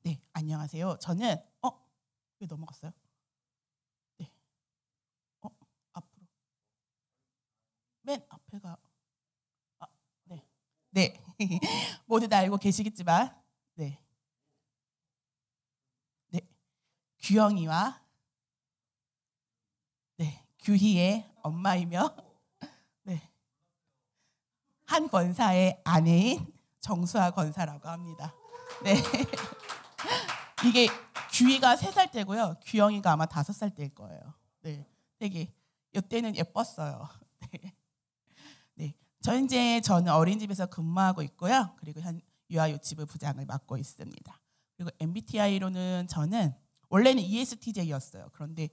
네, 안녕하세요. 저는 왜 넘어갔어요? 네, 앞으로 맨 앞에가 네, 네. 모두 다 알고 계시겠지만, 네, 네, 규영이와 네, 규희의 엄마이며, 네, 한 권사의 아내인 정수아 권사라고 합니다. 네, 이게 규희가 3살 때고요. 규영이가 아마 5살 때일 거예요. 네, 되게 이때는 예뻤어요. 네. 네, 저는 어린이집에서 근무하고 있고요. 그리고 현 유아요치부 부장을 맡고 있습니다. 그리고 MBTI로는 저는 원래는 ESTJ였어요. 그런데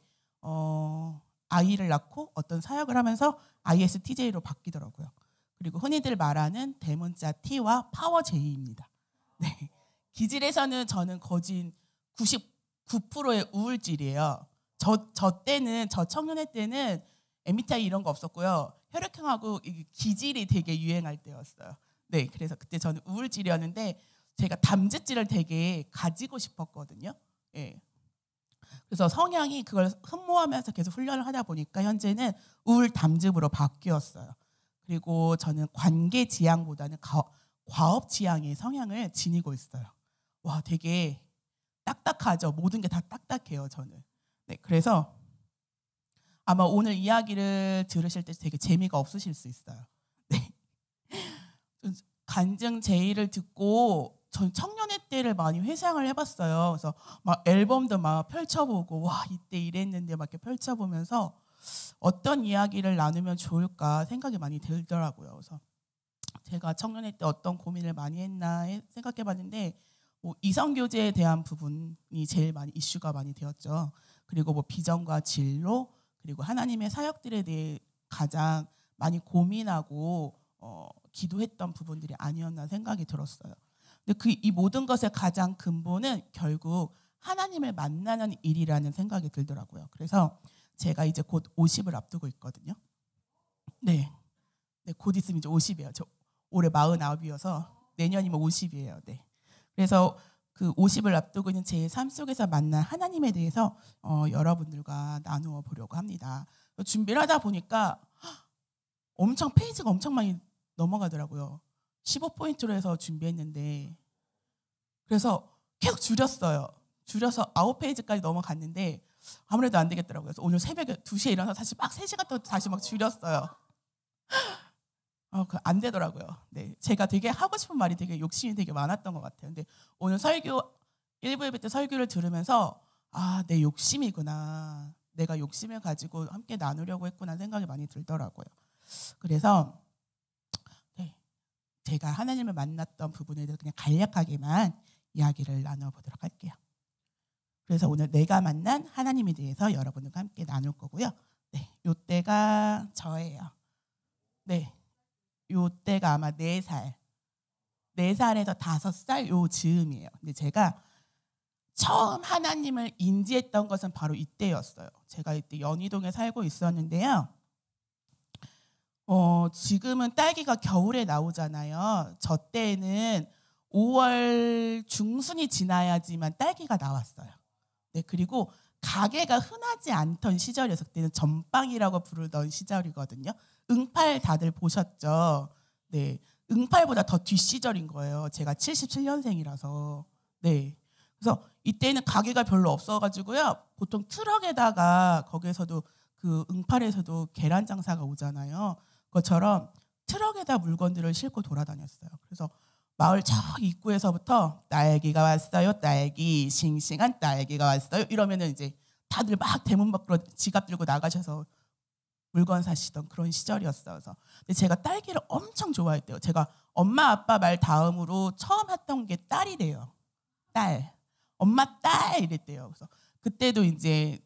아이를 낳고 어떤 사역을 하면서 ISTJ로 바뀌더라고요. 그리고 흔히들 말하는 대문자 T와 파워 J입니다. 네, 기질에서는 저는 거진 99%의 우울질이에요. 저 청년회 때는 MBTI 이런 거 없었고요. 혈액형하고 기질이 되게 유행할 때였어요. 네, 그래서 그때 저는 우울질이었는데 제가 담즙질을 되게 가지고 싶었거든요. 예. 그래서 성향이 그걸 흠모하면서 계속 훈련을 하다 보니까 현재는 우울 담즙으로 바뀌었어요. 그리고 저는 관계 지향보다는 과업 지향의 성향을 지니고 있어요. 와, 되게 딱딱하죠. 모든 게 다 딱딱해요, 저는. 네, 그래서 아마 오늘 이야기를 들으실 때 되게 재미가 없으실 수 있어요. 네. 간증 제의를 듣고 전 청년회 때를 많이 회상을 해봤어요. 그래서 막 앨범도 막 펼쳐보고 와 이때 이랬는데 막 이렇게 펼쳐보면서 어떤 이야기를 나누면 좋을까 생각이 많이 들더라고요. 그래서 제가 청년회 때 어떤 고민을 많이 했나 생각해봤는데 뭐 이성교제에 대한 부분이 제일 많이 이슈가 많이 되었죠. 그리고 뭐 비전과 진로 그리고 하나님의 사역들에 대해 가장 많이 고민하고 기도했던 부분들이 아니었나 생각이 들었어요. 근데 이 모든 것의 가장 근본은 결국 하나님을 만나는 일이라는 생각이 들더라고요. 그래서 제가 이제 곧 50을 앞두고 있거든요. 네, 곧 있으면 이제 50이에요. 저 올해 49이어서 내년이면 50이에요. 네. 그래서 그 50을 앞두고 있는 제 삶 속에서 만난 하나님에 대해서 여러분들과 나누어 보려고 합니다. 준비를 하다 보니까 페이지가 엄청 많이 넘어가더라고요. 15포인트로 해서 준비했는데 그래서 계속 줄여서 9페이지까지 넘어갔는데 아무래도 안 되겠더라고요. 그래서 오늘 새벽에 2시에 일어나서 다시 막 3시간 동안 다시 막 줄였어요. 안 되더라고요. 네, 제가 되게 하고 싶은 말이 되게 욕심이 되게 많았던 것 같아요. 근데 오늘 설교 1부 예배 때 설교를 들으면서 내 욕심이구나. 내가 욕심을 가지고 함께 나누려고 했구나 생각이 많이 들더라고요. 그래서 네, 제가 하나님을 만났던 부분에 대해서 그냥 간략하게만 이야기를 나눠보도록 할게요. 그래서 오늘 내가 만난 하나님에 대해서 여러분들과 함께 나눌 거고요. 네, 요때가 저예요. 네. 요때가 아마 4살, 4살에서 5살 요 즈음이에요. 근데 제가 처음 하나님을 인지했던 것은 바로 이때였어요. 제가 이때 연희동에 살고 있었는데요. 지금은 딸기가 겨울에 나오잖아요. 저 때는 5월 중순이 지나야지만 딸기가 나왔어요. 네, 그리고 가게가 흔하지 않던 시절이어서 그때는 전빵이라고 부르던 시절이거든요. 응팔 다들 보셨죠? 네, 응팔보다 더 뒷시절인 거예요. 제가 77년생이라서. 네, 그래서 이때는 가게가 별로 없어가지고요. 보통 트럭에다가 거기에서도 그 응팔에서도 계란 장사가 오잖아요. 그것처럼 트럭에다 물건들을 싣고 돌아다녔어요. 그래서 마을 저 입구에서부터 딸기가 왔어요. 딸기, 싱싱한 딸기가 왔어요. 이러면은 이제 다들 막 대문 밖으로 지갑 들고 나가셔서 물건 사시던 그런 시절이었어요. 근데 제가 딸기를 엄청 좋아했대요. 제가 엄마 아빠 말 다음으로 처음 했던 게 딸이래요. 딸. 엄마 딸 이랬대요. 그래서 그때도 이제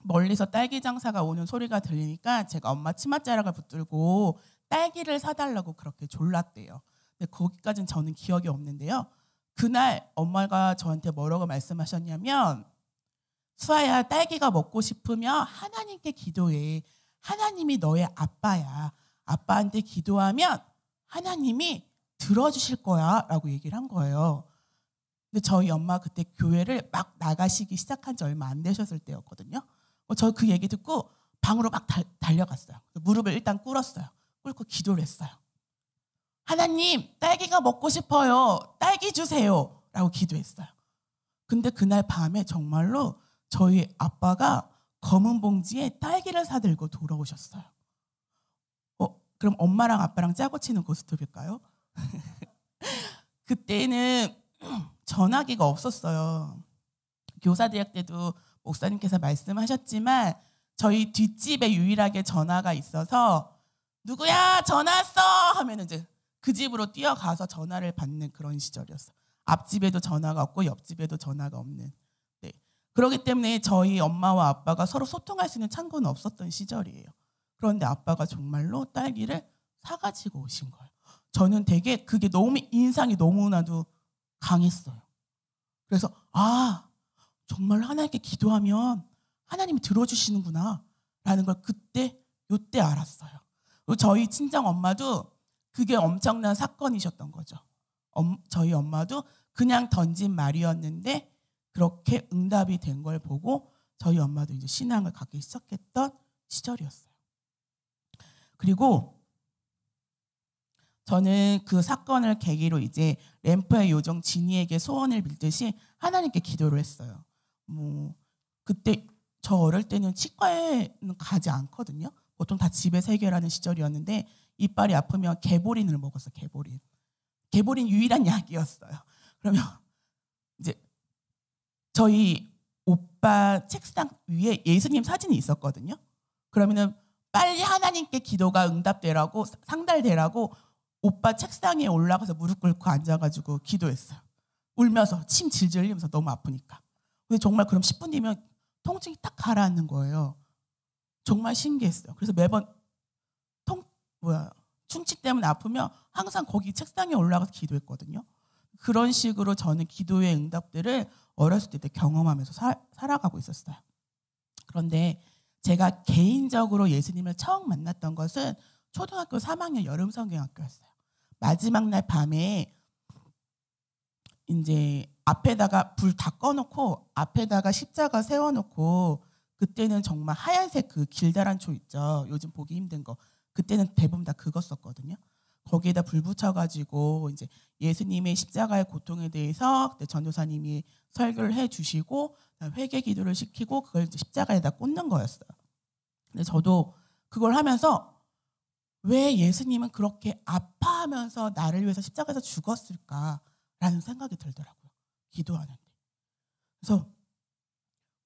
멀리서 딸기 장사가 오는 소리가 들리니까 제가 엄마 치맛자락을 붙들고 딸기를 사달라고 그렇게 졸랐대요. 근데 거기까지는 저는 기억이 없는데요. 그날 엄마가 저한테 뭐라고 말씀하셨냐면 수아야, 딸기가 먹고 싶으면 하나님께 기도해. 하나님이 너의 아빠야. 아빠한테 기도하면 하나님이 들어주실 거야 라고 얘기를 한 거예요. 근데 저희 엄마 그때 교회를 막 나가시기 시작한 지 얼마 안 되셨을 때였거든요. 저 그 얘기 듣고 방으로 막 달려갔어요. 무릎을 일단 꿇었어요. 꿇고 기도를 했어요. 하나님, 딸기가 먹고 싶어요. 딸기 주세요. 라고 기도했어요. 근데 그날 밤에 정말로 저희 아빠가 검은 봉지에 딸기를 사들고 돌아오셨어요. 그럼 엄마랑 아빠랑 짜고 치는 고스톱일까요? 그때는 전화기가 없었어요. 교사대학 때도 목사님께서 말씀하셨지만 저희 뒷집에 유일하게 전화가 있어서 누구야 전화 왔어 하면 이제 그 집으로 뛰어가서 전화를 받는 그런 시절이었어요. 앞집에도 전화가 없고 옆집에도 전화가 없는. 네. 그렇기 때문에 저희 엄마와 아빠가 서로 소통할 수 있는 창구는 없었던 시절이에요. 그런데 아빠가 정말로 딸기를 사가지고 오신 거예요. 저는 되게 그게 너무 인상이 너무나도 강했어요. 그래서 정말 하나님께 기도하면 하나님이 들어주시는구나 라는 걸 요때 알았어요. 그리고 저희 친정 엄마도 그게 엄청난 사건이셨던 거죠. 저희 엄마도 그냥 던진 말이었는데 그렇게 응답이 된 걸 보고 저희 엄마도 이제 신앙을 갖기 시작했던 시절이었어요. 그리고 저는 그 사건을 계기로 이제 램프의 요정 지니에게 소원을 빌듯이 하나님께 기도를 했어요. 그때 저 어릴 때는 치과에는 가지 않거든요. 보통 다 집에서 해결하는 시절이었는데 이빨이 아프면 개보린을 먹었어요. 개보린 유일한 약이었어요. 그러면 이제 저희 오빠 책상 위에 예수님 사진이 있었거든요. 그러면은 빨리 하나님께 기도가 응답되라고 상달되라고 오빠 책상에 올라가서 무릎 꿇고 앉아가지고 기도했어요. 울면서 침 질질 흘리면서 너무 아프니까. 근데 정말 그럼 10분 뒤면 통증이 딱 가라앉는 거예요. 정말 신기했어요. 그래서 매번 충치 때문에 아프면 항상 거기 책상에 올라가서 기도했거든요. 그런 식으로 저는 기도의 응답들을 어렸을 때 경험하면서 살아가고 있었어요. 그런데 제가 개인적으로 예수님을 처음 만났던 것은 초등학교 3학년 여름성경학교였어요. 마지막 날 밤에 이제 앞에다가 불 다 꺼놓고 앞에다가 십자가 세워놓고 그때는 정말 하얀색 그 길다란 초 있죠. 요즘 보기 힘든 거. 그때는 대부분 다 그거 썼거든요. 거기에다 불 붙여가지고 이제 예수님의 십자가의 고통에 대해서 전도사님이 설교를 해주시고 회개 기도를 시키고 그걸 이제 십자가에다 꽂는 거였어요. 근데 저도 그걸 하면서 왜 예수님은 그렇게 아파하면서 나를 위해서 십자가에서 죽었을까라는 생각이 들더라고요. 기도하는데. 그래서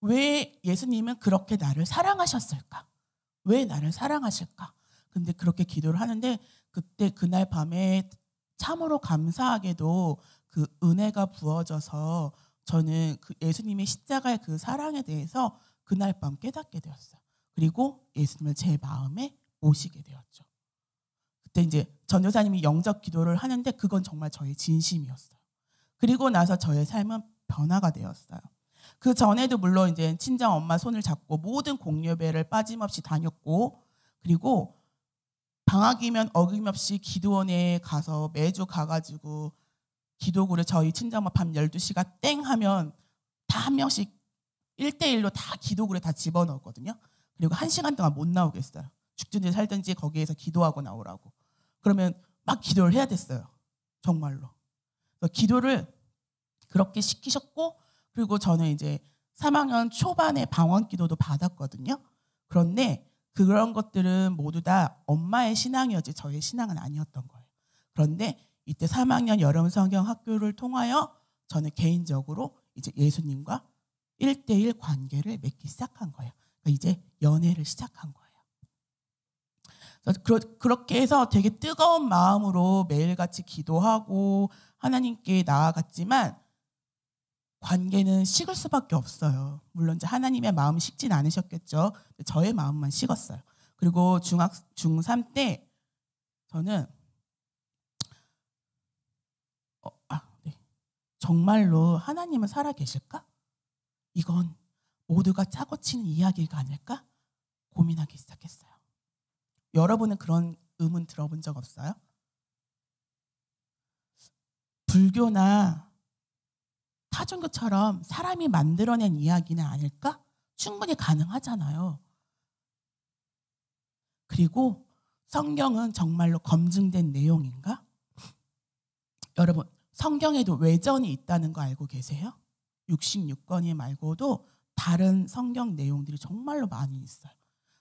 왜 예수님은 그렇게 나를 사랑하셨을까? 왜 나를 사랑하실까? 근데 그렇게 기도를 하는데 그때 그날 밤에 참으로 감사하게도 그 은혜가 부어져서 저는 그 예수님의 십자가의 그 사랑에 대해서 그날 밤 깨닫게 되었어요. 그리고 예수님을 제 마음에 모시게 되었죠. 그때 이제 전도사님이 영접 기도를 하는데 그건 정말 저의 진심이었어요. 그리고 나서 저의 삶은 변화가 되었어요. 그 전에도 물론 이제 친정 엄마 손을 잡고 모든 공예배를 빠짐없이 다녔고 그리고 방학이면 어김없이 기도원에 가서 매주 가가지고 기도구를 저희 친정엄마 밤 12시가 땡 하면 다 한 명씩 1대1로 다 기도구를 다 집어넣었거든요. 그리고 1시간 동안 못 나오겠어요. 죽든지 살든지 거기에서 기도하고 나오라고. 그러면 막 기도를 해야 됐어요. 정말로. 기도를 그렇게 시키셨고 그리고 저는 이제 3학년 초반에 방언 기도도 받았거든요. 그런데 그런 것들은 모두 다 엄마의 신앙이었지 저의 신앙은 아니었던 거예요. 그런데 이때 3학년 여름 성경 학교를 통하여 저는 개인적으로 이제 예수님과 1대1 관계를 맺기 시작한 거예요. 그러니까 이제 연애를 시작한 거예요. 그렇게 해서 되게 뜨거운 마음으로 매일같이 기도하고 하나님께 나아갔지만 관계는 식을 수밖에 없어요. 물론 이제 하나님의 마음이 식진 않으셨겠죠. 저의 마음만 식었어요. 그리고 중3 때 저는 정말로 하나님은 살아 계실까? 이건 모두가 짜고 치는 이야기가 아닐까? 고민하기 시작했어요. 여러분은 그런 의문 들어본 적 없어요? 불교나 타종교처럼 사람이 만들어낸 이야기는 아닐까? 충분히 가능하잖아요. 그리고 성경은 정말로 검증된 내용인가? 여러분, 성경에도 외전이 있다는 거 알고 계세요? 66권이 말고도 다른 성경 내용들이 정말로 많이 있어요.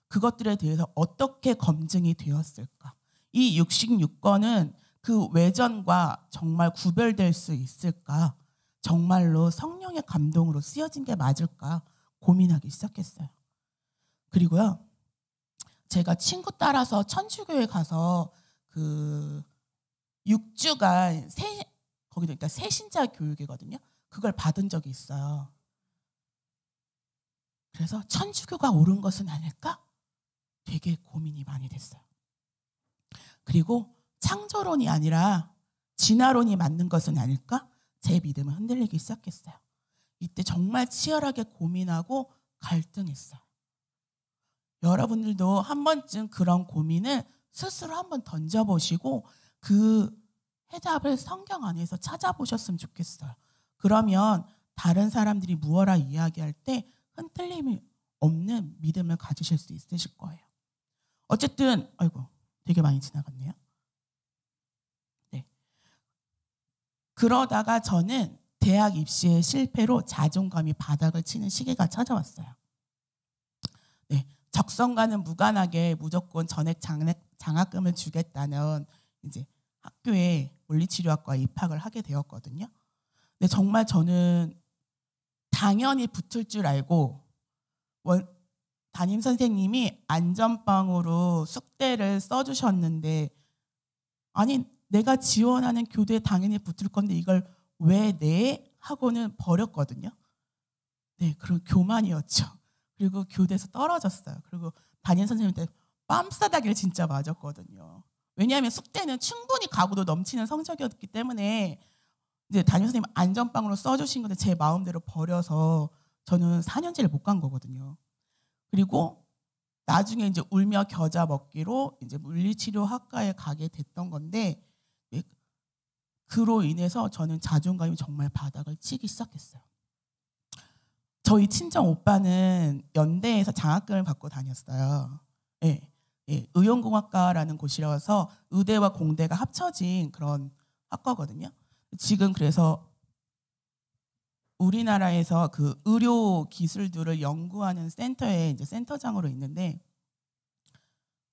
그것들에 대해서 어떻게 검증이 되었을까? 이 66권은 그 외전과 정말 구별될 수 있을까? 정말로 성령의 감동으로 쓰여진 게 맞을까? 고민하기 시작했어요. 그리고요, 제가 친구 따라서 천주교에 가서 그 6주간 거기도 그러니까 새신자 교육이거든요. 그걸 받은 적이 있어요. 그래서 천주교가 옳은 것은 아닐까? 되게 고민이 많이 됐어요. 그리고 창조론이 아니라 진화론이 맞는 것은 아닐까? 제 믿음은 흔들리기 시작했어요. 이때 정말 치열하게 고민하고 갈등했어요. 여러분들도 한 번쯤 그런 고민을 스스로 한번 던져보시고 그 해답을 성경 안에서 찾아보셨으면 좋겠어요. 그러면 다른 사람들이 무엇라 이야기할 때 흔들림이 없는 믿음을 가지실 수 있으실 거예요. 어쨌든 아이고 되게 많이 지나갔네요. 네. 그러다가 저는 대학 입시의 실패로 자존감이 바닥을 치는 시기가 찾아왔어요. 네. 적성과는 무관하게 무조건 전액 장학금을 주겠다는 이제 학교에 물리치료학과에 입학을 하게 되었거든요. 근데 정말 저는 당연히 붙을 줄 알고 담임 선생님이 안전빵으로 숙대를 써주셨는데 아니 내가 지원하는 교대에 당연히 붙을 건데 이걸 왜 내? 하고는 버렸거든요. 네, 그런 교만이었죠. 그리고 교대에서 떨어졌어요. 그리고 담임 선생님한테 뺨싸다기를 진짜 맞았거든요. 왜냐하면 숙대는 충분히 각오도 넘치는 성적이었기 때문에 이제 담임 선생님 안전빵으로 써주신 건데 제 마음대로 버려서 저는 4년제를 못 간 거거든요. 그리고 나중에 이제 울며 겨자 먹기로 이제 물리치료학과에 가게 됐던 건데 그로 인해서 저는 자존감이 정말 바닥을 치기 시작했어요. 저희 친정 오빠는 연대에서 장학금을 받고 다녔어요. 네. 네. 의용공학과라는 곳이라서 의대와 공대가 합쳐진 그런 학과거든요. 지금 그래서 우리나라에서 그 의료 기술들을 연구하는 센터에 이제 센터장으로 있는데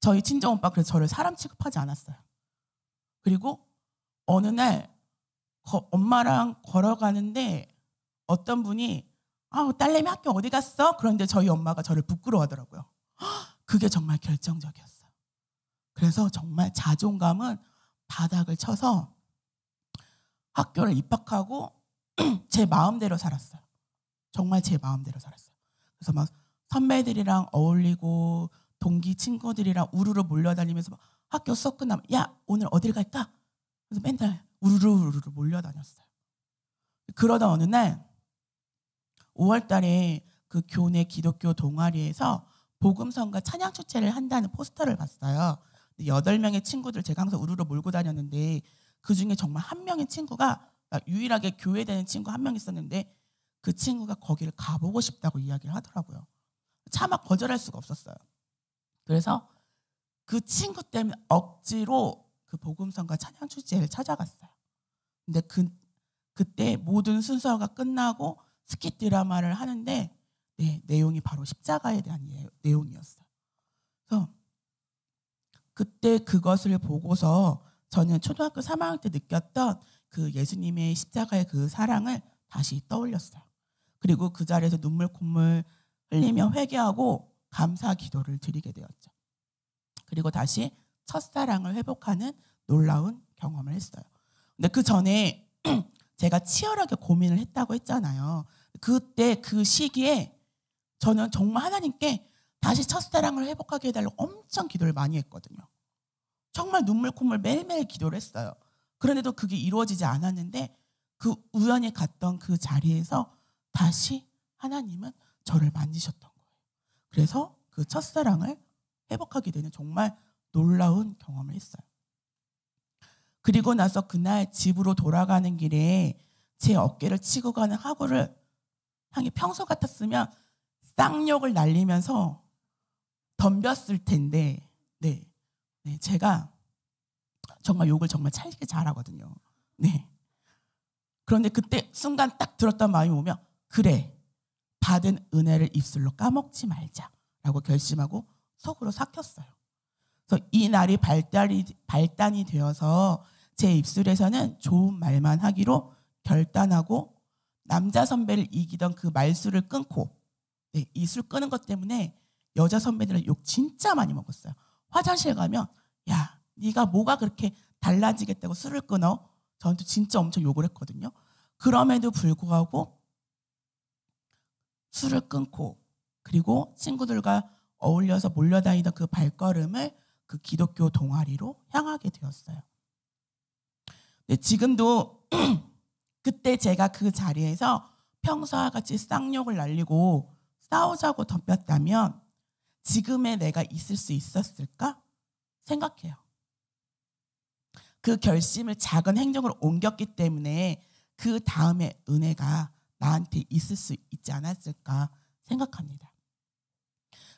저희 친정 오빠 그래서 저를 사람 취급하지 않았어요. 그리고 어느 날 엄마랑 걸어가는데 어떤 분이 딸내미 학교 어디 갔어? 그런데 저희 엄마가 저를 부끄러워하더라고요. 그게 정말 결정적이었어요. 그래서 정말 자존감은 바닥을 쳐서 학교를 입학하고 제 마음대로 살았어요. 정말 제 마음대로 살았어요. 그래서 막 선배들이랑 어울리고 동기 친구들이랑 우르르 몰려다니면서 학교 수업 끝나면 야 오늘 어딜 갈까? 그래서 맨날 우르르 몰려다녔어요. 그러다 어느 날 5월 달에 그 교내 기독교 동아리에서 복음성가 찬양 축제를 한다는 포스터를 봤어요. 8명의 친구들 제가 항상 우르르 몰고 다녔는데 그중에 정말 한 명의 친구가 유일하게 교회 다니는 친구 한 명 있었는데 그 친구가 거기를 가보고 싶다고 이야기를 하더라고요. 차마 거절할 수가 없었어요. 그래서 그 친구 때문에 억지로 그 복음성가 찬양 축제를 찾아갔어요. 근데 그때 모든 순서가 끝나고 스킷 드라마를 하는데 내용이 바로 십자가에 대한 내용이었어요. 그래서 그때 그것을 보고서 저는 초등학교 3학년 때 느꼈던 그 예수님의 십자가의 그 사랑을 다시 떠올렸어요. 그리고 그 자리에서 눈물 콧물 흘리며 회개하고 감사 기도를 드리게 되었죠. 그리고 다시 첫사랑을 회복하는 놀라운 경험을 했어요. 근데 그 전에 제가 치열하게 고민을 했다고 했잖아요. 그때 그 시기에 저는 정말 하나님께 다시 첫사랑을 회복하게 해달라고 엄청 기도를 많이 했거든요. 정말 눈물 콧물 매일매일 기도를 했어요. 그런데도 그게 이루어지지 않았는데 그 우연히 갔던 그 자리에서 다시 하나님은 저를 만지셨던 거예요. 그래서 그 첫사랑을 회복하게 되는 정말 놀라운 경험을 했어요. 그리고 나서 그날 집으로 돌아가는 길에 제 어깨를 치고 가는 하구를 향해 평소 같았으면 쌍욕을 날리면서 덤볐을 텐데, 네, 제가 정말 욕을 정말 찰지게 잘하거든요. 네. 그런데 그때 순간 딱 들었던 마음이 오면, 그래, 받은 은혜를 입술로 까먹지 말자라고 결심하고 속으로 삭혔어요. 그래서 이 날이 발단이 되어서 제 입술에서는 좋은 말만 하기로 결단하고, 남자 선배를 이기던 그 말수를 끊고, 네, 이 술 끊은 것 때문에 여자 선배들은 욕 진짜 많이 먹었어요. 화장실 가면 야, 네가 뭐가 그렇게 달라지겠다고 술을 끊어? 저한테 진짜 엄청 욕을 했거든요. 그럼에도 불구하고 술을 끊고, 그리고 친구들과 어울려서 몰려다니던 그 발걸음을 그 기독교 동아리로 향하게 되었어요. 네, 지금도 그때 제가 그 자리에서 평소와 같이 쌍욕을 날리고 싸우자고 덤볐다면 지금의 내가 있을 수 있었을까 생각해요. 그 결심을 작은 행동으로 옮겼기 때문에 그 다음에 은혜가 나한테 있을 수 있지 않았을까 생각합니다.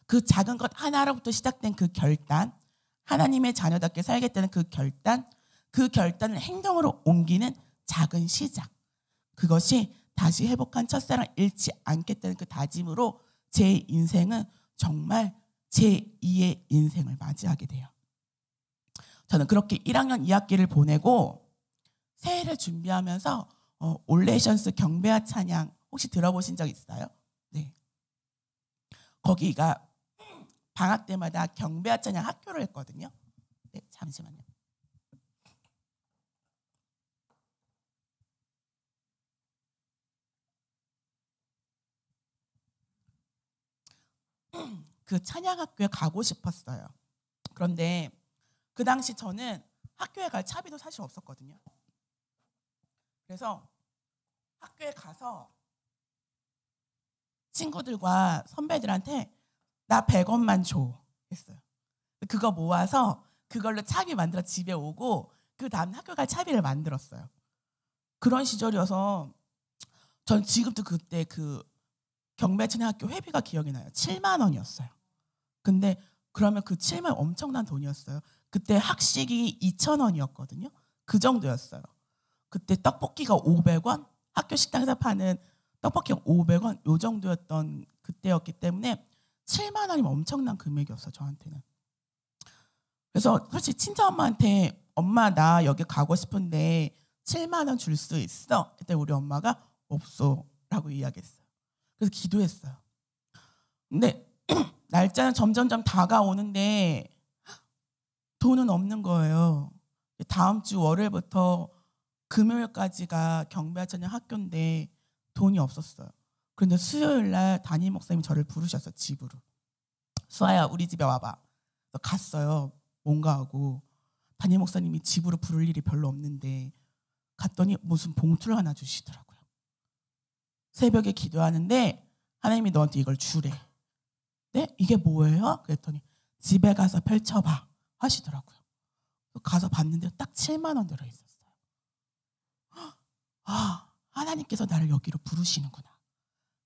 그 작은 것 하나로부터 시작된 그 결단, 하나님의 자녀답게 살겠다는 그 결단을 행동으로 옮기는 작은 시작, 그것이 다시 회복한 첫사랑 잃지 않겠다는 그 다짐으로 제 인생은 정말 제2의 인생을 맞이하게 돼요. 저는 그렇게 1학년 2학기를 보내고 새해를 준비하면서 올레이션스 경배와 찬양 혹시 들어보신 적 있어요? 네. 거기가 방학 때마다 경배와 찬양 학교를 했거든요. 네, 잠시만요. 그 찬양학교에 가고 싶었어요. 그런데 그 당시 저는 학교에 갈 차비도 사실 없었거든요. 그래서 학교에 가서 친구들과 선배들한테 나 100원만 줘 했어요. 그거 모아서 그걸로 차비 만들어 집에 오고 그 다음 학교 갈 차비를 만들었어요. 그런 시절이어서 전 지금도 그때 그 경배찬양학교 회비가 기억이 나요. 7만 원이었어요. 근데 그러면 그 7만 원 엄청난 돈이었어요. 그때 학식이 2,000원이었거든요. 그 정도였어요. 그때 떡볶이가 500원, 학교 식당에서 파는 떡볶이가 500원 요 정도였던 그때였기 때문에 7만 원이면 엄청난 금액이었어요, 저한테는. 그래서 솔직히 친정엄마한테 엄마 나 여기 가고 싶은데 7만 원 줄 수 있어? 그때 우리 엄마가 없어 라고 이야기했어요. 그래서 기도했어요. 근데 날짜는 점점점 다가오는데 돈은 없는 거예요. 다음 주 월요일부터 금요일까지가 경배하자는 학교인데 돈이 없었어요. 그런데 수요일 날 담임 목사님이 저를 부르셨어요, 집으로. 수아야, 우리 집에 와봐. 갔어요. 뭔가 하고. 담임 목사님이 집으로 부를 일이 별로 없는데 갔더니 무슨 봉투를 하나 주시더라고요. 새벽에 기도하는데 하나님이 너한테 이걸 주래. 네? 이게 뭐예요? 그랬더니 집에 가서 펼쳐봐 하시더라고요. 가서 봤는데 딱 7만 원 들어있었어요. 아, 하나님께서 나를 여기로 부르시는구나.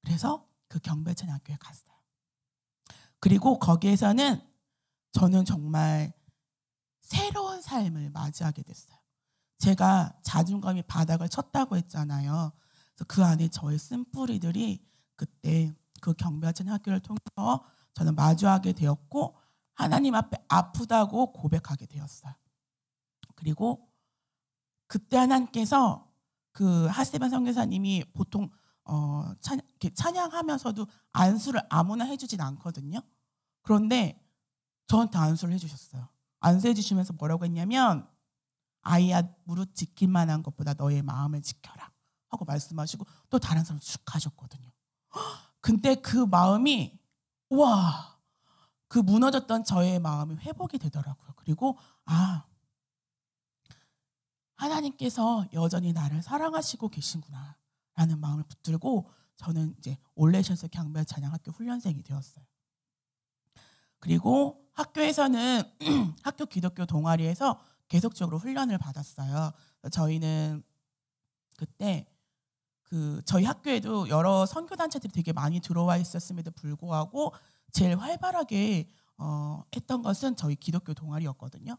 그래서 그 경배찬양학교에 갔어요. 그리고 거기에서는 저는 정말 새로운 삶을 맞이하게 됐어요. 제가 자존감이 바닥을 쳤다고 했잖아요. 그래서 그 안에 저의 쓴뿌리들이 그때 그 경배찬양학교를 통해서 저는 마주하게 되었고 하나님 앞에 아프다고 고백하게 되었어요. 그리고 그때 하나님께서 그 하세반 선교사님이 보통 찬양하면서도 안수를 아무나 해주진 않거든요. 그런데 저한테 안수를 해주셨어요. 안수해 주시면서 뭐라고 했냐면 아이야 무릇 지킬 만한 것보다 너의 마음을 지켜라 하고 말씀하시고 또 다른 사람 쭉 가셨거든요. 근데 그 마음이 와, 그 무너졌던 저의 마음이 회복이 되더라고요. 그리고 하나님께서 여전히 나를 사랑하시고 계신구나 라는 마음을 붙들고 저는 이제 올레이션스 경배 찬양학교 훈련생이 되었어요. 그리고 학교에서는 학교 기독교 동아리에서 계속적으로 훈련을 받았어요. 저희는 그때 저희 학교에도 여러 선교단체들이 되게 많이 들어와 있었음에도 불구하고 제일 활발하게 했던 것은 저희 기독교 동아리였거든요.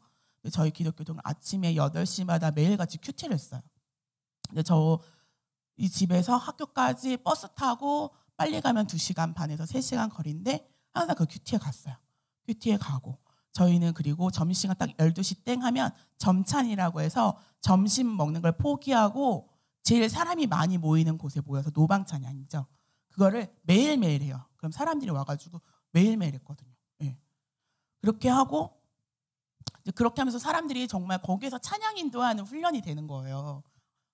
저희 기독교 동아리 아침에 8시마다 매일같이 큐티를 했어요. 근데 이 집에서 학교까지 버스 타고 빨리 가면 2시간 반에서 3시간 거리인데 항상 그 큐티에 갔어요. 큐티에 가고 저희는 그리고 점심시간 딱 12시 땡 하면 점찬이라고 해서 점심 먹는 걸 포기하고 제일 사람이 많이 모이는 곳에 모여서 노방찬양이죠. 그거를 매일매일 해요. 그럼 사람들이 와가지고 매일매일 했거든요. 예. 그렇게 하고 그렇게 하면서 사람들이 정말 거기에서 찬양 인도하는 훈련이 되는 거예요.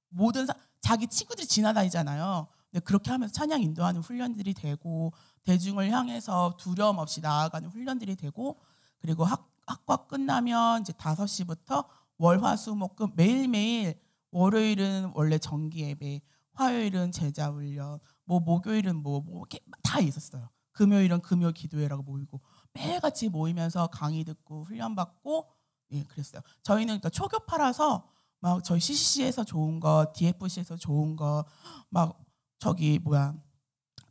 모든 자기 친구들이 지나다니잖아요. 근데 그렇게 하면서 찬양 인도하는 훈련들이 되고 대중을 향해서 두려움 없이 나아가는 훈련들이 되고 그리고 학과 끝나면 이제 5시부터 월화수목금 매일매일 월요일은 원래 정기 예배, 화요일은 제자 훈련, 목요일은 이렇게 다 있었어요. 금요일은 금요 기도회라고 모이고 매일같이 모이면서 강의 듣고 훈련 받고 예, 그랬어요. 저희는 그러니까 초교파라서 막 저희 CCC에서 좋은 거, DFC에서 좋은 거, 막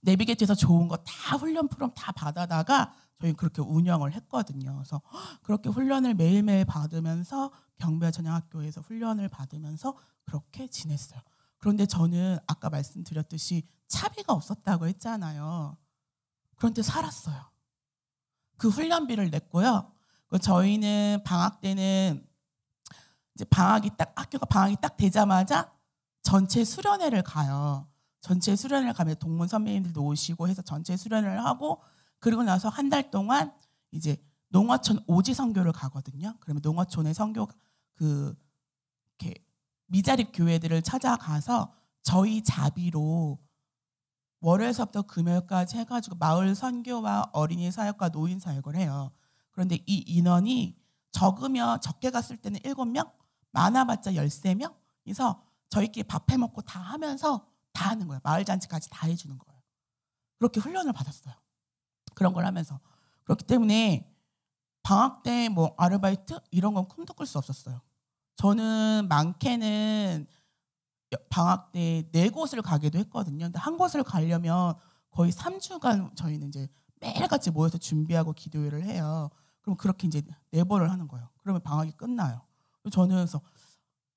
내비게이트에서 좋은 거 다 훈련 프로그램 다 받아다가 저희는 그렇게 운영을 했거든요. 그래서 그렇게 훈련을 매일매일 받으면서 경배찬양학교에서 훈련을 받으면서 그렇게 지냈어요. 그런데 저는 아까 말씀드렸듯이 차비가 없었다고 했잖아요. 그런데 살았어요. 그 훈련비를 냈고요. 저희는 방학 때는 이제 학교가 방학이 딱 되자마자 전체 수련회를 가요. 전체 수련회를 가면 동문 선배님들도 오시고 해서 전체 수련회를 하고 그리고 나서 한 달 동안 이제 농어촌 오지 선교를 가거든요. 그러면 농어촌의 선교 이렇게 미자립 교회들을 찾아가서 저희 자비로 월요일서부터 금요일까지 해가지고 마을 선교와 어린이 사역과 노인 사역을 해요. 그런데 이 인원이 적게 갔을 때는 7명, 많아봤자 13명이서 저희끼리 밥 해먹고 다 하면서 다 하는 거예요. 마을 잔치까지 다 해주는 거예요. 그렇게 훈련을 받았어요. 그런 걸 하면서. 그렇기 때문에 방학 때 아르바이트 이런 건 꿈도 꿀 수 없었어요. 저는 많게는 방학 때 4곳을 가기도 했거든요. 근데 한 곳을 가려면 거의 3주간 저희는 이제 매일같이 모여서 준비하고 기도회를 해요. 그럼 그렇게 이제 4번을 하는 거예요. 그러면 방학이 끝나요. 저는 그래서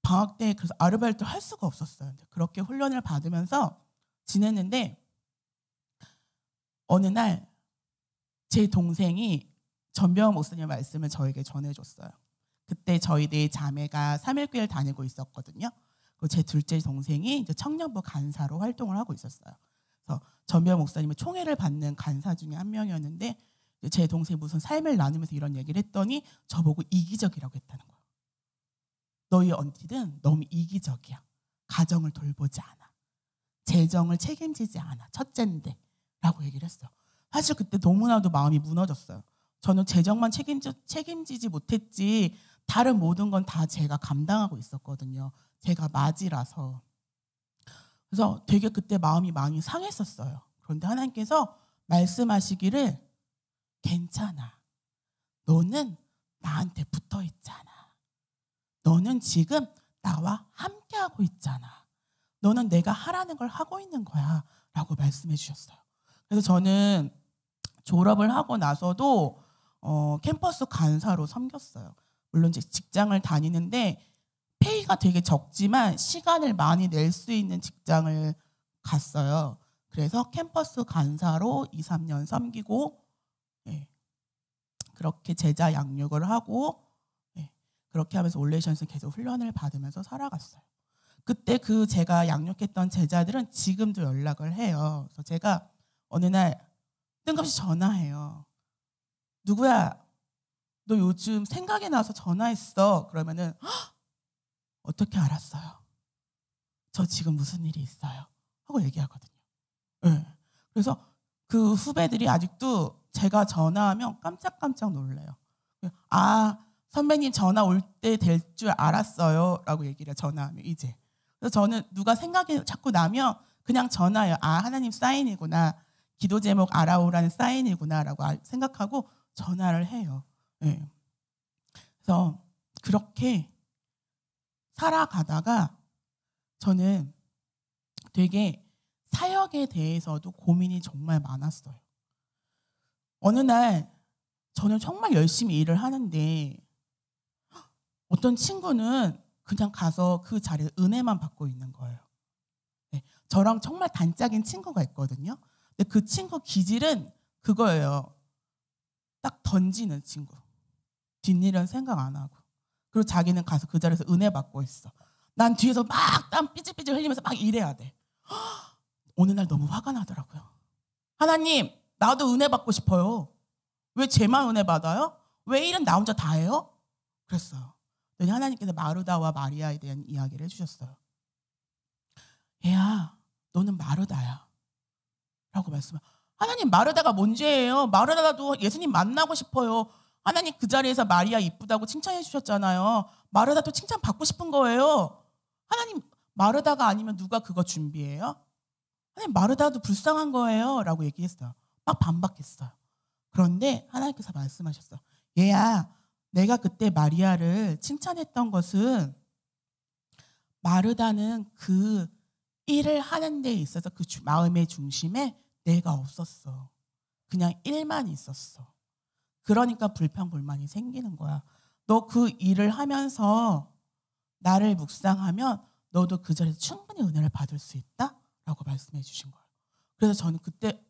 방학 때 그래서 아르바이트를 할 수가 없었어요. 그렇게 훈련을 받으면서 지냈는데 어느 날 제 동생이 전병헌 목사님 말씀을 저에게 전해줬어요. 그때 저희 4자매가 3일교회를 다니고 있었거든요. 제 둘째 동생이 이제 청년부 간사로 활동을 하고 있었어요. 그래서 전병헌 목사님은 총애를 받는 간사 중에 한 명이었는데 제 동생이 무슨 삶을 나누면서 이런 얘기를 했더니 저보고 이기적이라고 했다는 거예요. 너희 언니는 너무 이기적이야. 가정을 돌보지 않아. 재정을 책임지지 않아. 첫째인데 라고 얘기를 했어요. 사실 그때 너무나도 마음이 무너졌어요. 저는 재정만 책임지지 못했지 다른 모든 건 다 제가 감당하고 있었거든요. 제가 맞이라서. 그래서 되게 그때 마음이 많이 상했었어요. 그런데 하나님께서 말씀하시기를 괜찮아. 너는 나한테 붙어 있잖아. 너는 지금 나와 함께하고 있잖아. 너는 내가 하라는 걸 하고 있는 거야 라고 말씀해 주셨어요. 그래서 저는 졸업을 하고 나서도 캠퍼스 간사로 섬겼어요. 물론 이제 직장을 다니는데 페이가 되게 적지만 시간을 많이 낼 수 있는 직장을 갔어요. 그래서 캠퍼스 간사로 2, 3년 섬기고 예, 그렇게 제자 양육을 하고 예, 그렇게 하면서 올레이션에서 계속 훈련을 받으면서 살아갔어요. 그때 제가 양육했던 제자들은 지금도 연락을 해요. 그래서 제가 어느 날 뜬금없이 전화해요. 누구야? 너 요즘 생각이 나서 전화했어. 그러면은 어떻게 알았어요? 저 지금 무슨 일이 있어요? 하고 얘기하거든요. 네. 그래서 그 후배들이 아직도 제가 전화하면 깜짝깜짝 놀래요. 아, 선배님 전화 올 때 될 줄 알았어요. 라고 얘기를 해요. 전화하면 이제. 그래서 저는 누가 생각이 자꾸 나면 그냥 전화해요. 아, 하나님 사인이구나. 기도 제목 알아오라는 사인이구나라고 생각하고 전화를 해요. 네. 그래서 그렇게 살아가다가 저는 되게 사역에 대해서도 고민이 정말 많았어요. 어느 날 저는 정말 열심히 일을 하는데 어떤 친구는 그냥 가서 그 자리에 은혜만 받고 있는 거예요. 네, 저랑 정말 단짝인 친구가 있거든요. 근데 그 친구 기질은 그거예요. 딱 던지는 친구. 뒷일은 생각 안 하고. 그리고 자기는 가서 그 자리에서 은혜 받고 있어. 난 뒤에서 막 땀 삐질삐질 흘리면서 막 일해야 돼. 어느 날 너무 화가 나더라고요. 하나님, 나도 은혜 받고 싶어요. 왜 쟤만 은혜 받아요? 왜 일은 나 혼자 다 해요? 그랬어요. 그랬더니 하나님께서 마르다와 마리아에 대한 이야기를 해주셨어요. 얘야, 너는 마르다야. 라고 말씀을. 하나님, 마르다가 뭔 죄예요? 마르다도 예수님 만나고 싶어요. 하나님 그 자리에서 마리아 이쁘다고 칭찬해 주셨잖아요. 마르다도 칭찬 받고 싶은 거예요. 하나님, 마르다가 아니면 누가 그거 준비해요? 하나님, 마르다도 불쌍한 거예요. 라고 얘기했어요. 막 반박했어요. 그런데 하나님께서 말씀하셨어요. 얘야, 내가 그때 마리아를 칭찬했던 것은 마르다는 그 일을 하는 데 있어서 그 마음의 중심에 내가 없었어. 그냥 일만 있었어. 그러니까 불평불만이 생기는 거야. 너 그 일을 하면서 나를 묵상하면 너도 그 자리에서 충분히 은혜를 받을 수 있다? 라고 말씀해 주신 거예요. 그래서 저는 그때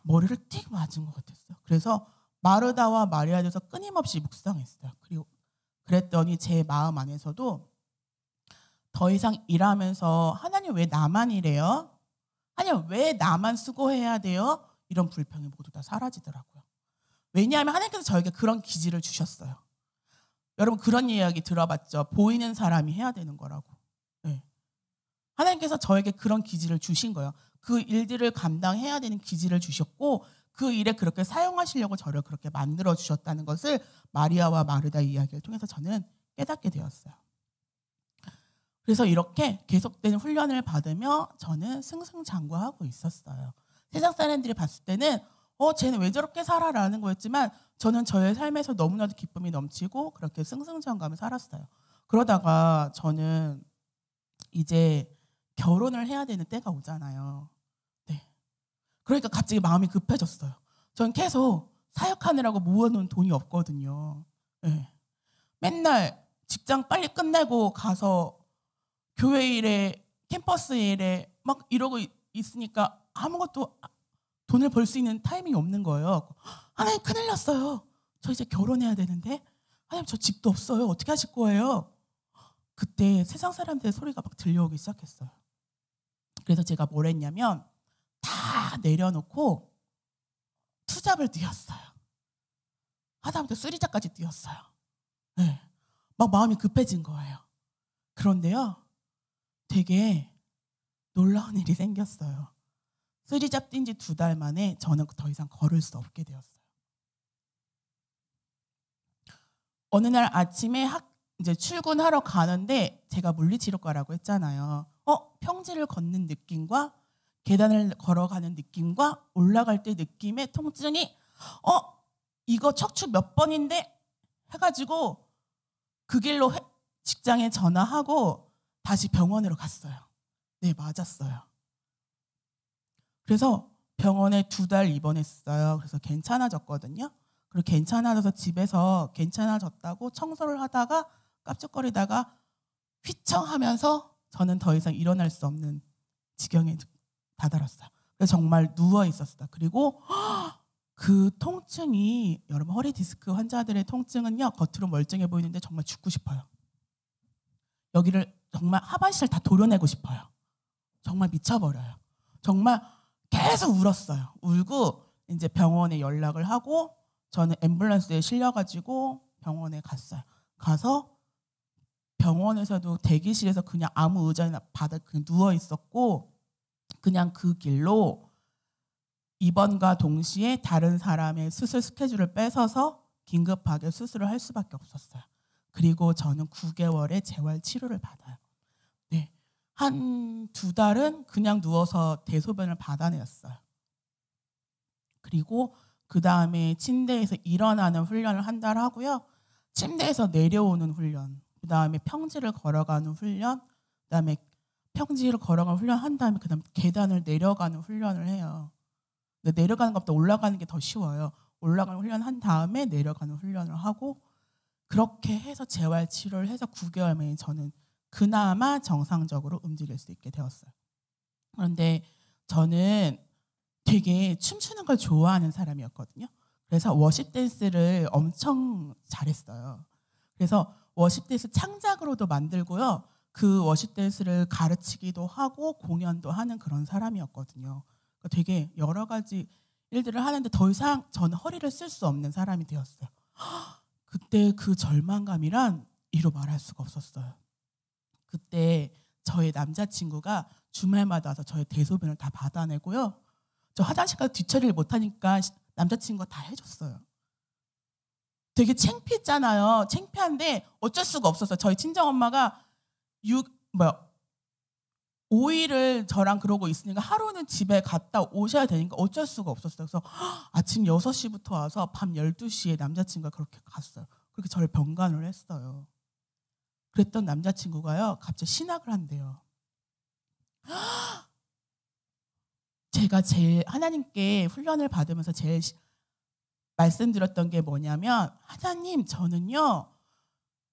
머리를 띡 맞은 것 같았어요. 그래서 마르다와 마리아에 대해서 끊임없이 묵상했어요. 그리고 그랬더니 제 마음 안에서도 더 이상 일하면서 하나님 왜 나만 이래요? 하나님 왜 나만 수고해야 돼요? 이런 불평이 모두 다 사라지더라고요. 왜냐하면 하나님께서 저에게 그런 기질을 주셨어요. 여러분 그런 이야기 들어봤죠? 보이는 사람이 해야 되는 거라고. 네. 하나님께서 저에게 그런 기질을 주신 거예요. 그 일들을 감당해야 되는 기질을 주셨고 그 일에 그렇게 사용하시려고 저를 그렇게 만들어 주셨다는 것을 마리아와 마르다 이야기를 통해서 저는 깨닫게 되었어요. 그래서 이렇게 계속된 훈련을 받으며 저는 승승장구하고 있었어요. 세상 사람들이 봤을 때는 쟤는 왜 저렇게 살아라는 거였지만 저는 저의 삶에서 너무나도 기쁨이 넘치고 그렇게 승승장구하며 살았어요. 그러다가 저는 이제 결혼을 해야 되는 때가 오잖아요. 네. 그러니까 갑자기 마음이 급해졌어요. 저는 계속 사역하느라고 모아놓은 돈이 없거든요. 네. 맨날 직장 빨리 끝내고 가서 교회 일에 캠퍼스 일에 막 이러고 있으니까 아무것도 돈을 벌 수 있는 타이밍이 없는 거예요. 하나님 큰일 났어요. 저 이제 결혼해야 되는데 하나님 저 집도 없어요. 어떻게 하실 거예요? 그때 세상 사람들의 소리가 막 들려오기 시작했어요. 그래서 제가 뭘 했냐면 다 내려놓고 투잡을 뛰었어요. 하다못해 쓰리잡까지 뛰었어요. 네. 막 마음이 급해진 거예요. 그런데요. 되게 놀라운 일이 생겼어요. 쓰리잡 뛴 지 2달 만에 저는 더 이상 걸을 수 없게 되었어요. 어느 날 아침에 이제 출근하러 가는데 제가 물리치료과라고 했잖아요. 평지를 걷는 느낌과 계단을 걸어가는 느낌과 올라갈 때 느낌의 통증이 이거 척추 몇 번인데 해가지고 그 길로 직장에 전화하고 다시 병원으로 갔어요. 네, 맞았어요. 그래서 병원에 2달 입원했어요. 그래서 괜찮아졌거든요. 그리고 괜찮아져서 집에서 괜찮아졌다고 청소를 하다가 깝죽거리다가 휘청하면서 저는 더 이상 일어날 수 없는 지경에 다다랐어요. 그래서 정말 누워 있었어요. 그리고 그 통증이 여러분 허리 디스크 환자들의 통증은요 겉으로 멀쩡해 보이는데 정말 죽고 싶어요. 여기를 정말 하반신을 다 도려내고 싶어요. 정말 미쳐버려요. 정말 계속 울었어요. 울고 이제 병원에 연락을 하고 저는 앰뷸런스에 실려가지고 병원에 갔어요. 가서 병원에서도 대기실에서 그냥 아무 의자나 바닥에 그냥 누워 있었고 그냥 그 길로 입원과 동시에 다른 사람의 수술 스케줄을 뺏어서 긴급하게 수술을 할 수밖에 없었어요. 그리고 저는 9개월의 재활 치료를 받아요. 네, 한 2달은 그냥 누워서 대소변을 받아내었어요. 그리고 그 다음에 침대에서 일어나는 훈련을 한 달 하고요. 침대에서 내려오는 훈련, 그 다음에 평지를 걸어가는 훈련, 그 다음에 평지를 걸어가는 훈련한 다음에 그다음 계단을 내려가는 훈련을 해요. 근데 내려가는 것보다 올라가는 게 더 쉬워요. 올라가는 훈련한 다음에 내려가는 훈련을 하고 그렇게 해서 재활 치료를 해서 9개월 만에 저는 그나마 정상적으로 움직일 수 있게 되었어요. 그런데 저는 되게 춤추는 걸 좋아하는 사람이었거든요. 그래서 워십 댄스를 엄청 잘했어요. 그래서 워십 댄스 창작으로도 만들고요. 그 워십 댄스를 가르치기도 하고 공연도 하는 그런 사람이었거든요. 그러니까 되게 여러 가지 일들을 하는데 더 이상 저는 허리를 쓸 수 없는 사람이 되었어요. 그때 그 절망감이란 이루 말할 수가 없었어요. 그때 저의 남자친구가 주말마다 와서 저의 대소변을 다 받아내고요. 저 화장실 가서 뒤처리를 못하니까 남자친구가 다 해줬어요. 되게 창피했잖아요. 창피한데 어쩔 수가 없었어요. 저희 친정엄마가 5일을 저랑 그러고 있으니까 하루는 집에 갔다 오셔야 되니까 어쩔 수가 없었어요. 그래서 아침 6시부터 와서 밤 12시에 남자친구가 그렇게 갔어요. 그렇게 저를 병간을 했어요. 그랬던 남자친구가요. 갑자기 신학을 한대요. 제가 제일 하나님께 훈련을 받으면서 제일 말씀드렸던 게 뭐냐면 하나님 저는요.